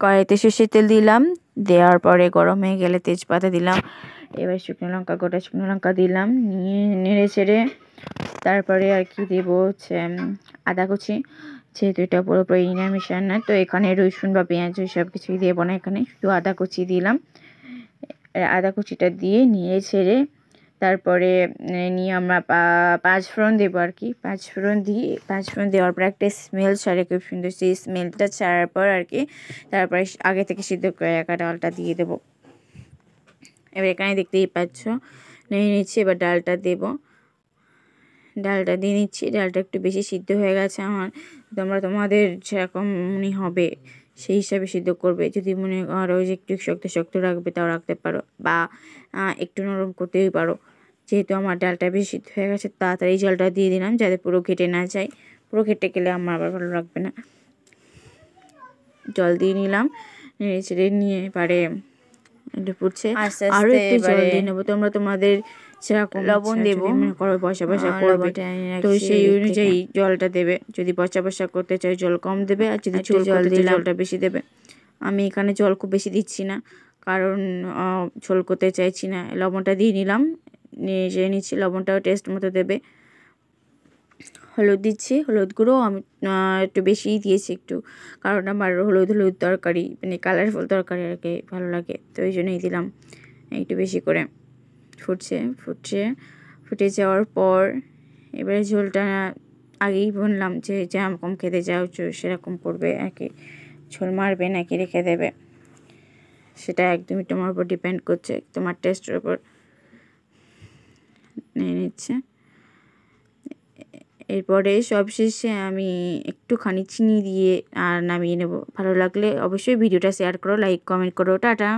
কড়াইতে সর্ষের তেল দিলাম, দেওয়ার পরে গরম হয়ে গেলে তেজপাতা দিলাম, এবার শুকনো লঙ্কা, গোটা শুকনো লঙ্কা দিলাম, নিয়ে নেড়ে চেড়ে তারপরে আর কি দেবো হচ্ছে আদা কুচি। যেহেতু এটা পুরোপুরি নিরামিষ রান্না, তো এখানে রসুন বা পেঁয়াজ সব কিছুই দেবো না, এখানে শুধু আদা কুচি দিলাম। আদা কুচিটা দিয়ে নিয়ে ছেড়ে তারপরে নিয়ে আমরা পাঁচফোড়ন দেবো আর কি। পাঁচফোড়ন দেওয়ার পর একটা স্মেল ছাড়ে খুব সুন্দর, সেই স্মেলটা ছাড়ার পর আর কি তারপরে আগে থেকে সিদ্ধ করে রাখা ডালটা দিয়ে দেবো। এবার এখানে দেখতেই পাচ্ছ নিয়ে নিচ্ছি, এবার ডালটা দেবো। ডালটা দিয়ে নিচ্ছি, ডালটা একটু বেশি সিদ্ধ হয়ে গেছে আমার। তোমাদের যেরকম মনে হবে সেই হিসাবে সিদ্ধ করবে। যদি মনে করো যে একটু শক্ত শক্ত রাখবে তাও রাখতে পারো, বা একটু নরম করতেই পারো। যেহেতু আমার ডালটা বেশি সিদ্ধ হয়ে গেছে, তাড়াতাড়ি জলটা দিয়ে দিলাম যাতে পুরো ঘেটে না যায়। পুরো ঘেটে গেলে আমার আবার ভালো লাগবে না। জল দিয়ে নিলাম, নেড়ে চেড়ে নিয়ে এবারে একটু ফুটছে, আরও একটু জল দিয়ে নেবো। তোমাদের সেরকম লবণ দেবো, মনে করো বসা বসা করবে তো সেই অনুযায়ী জলটা দেবে। যদি বসা বসা করতে চাই জল কম দেবে, আর যদি ঝোল করতে চাই জলটা বেশি দেবে। আমি এখানে জল খুব বেশি দিচ্ছি না, কারণ ঝোল করতে চাইছি না। লবণটা দিয়ে নিলাম, নিয়ে নিচ্ছি, লবণটাও টেস্ট মতো দেবে। হলুদ দিচ্ছি, হলুদ গুঁড়ো আমি একটু বেশিই দিয়েছি একটু, কারণ আমার হলুদ তরকারি মানে কালারফুল তরকারি আর কি ভালো লাগে, তো ওই জন্যই দিলাম একটু বেশি করে। ফুটে যাওয়ার পর এবারে ঝোলটা আগেই বললাম যে যেরকম খেতে চাও সেরকম করবে আর কি, ঝোল মারবে নাকি রেখে দেবে সেটা একদমই তোমার উপর ডিপেন্ড করছে, তোমার টেস্টের উপর। নিয়ে নিচ্ছে, এরপরে সবশেষে আমি একটুখানি চিনি দিয়ে আর নামিয়ে নেব। ভালো লাগলে অবশ্যই ভিডিওটা শেয়ার করো, লাইক কমেন্ট করো। টাটা।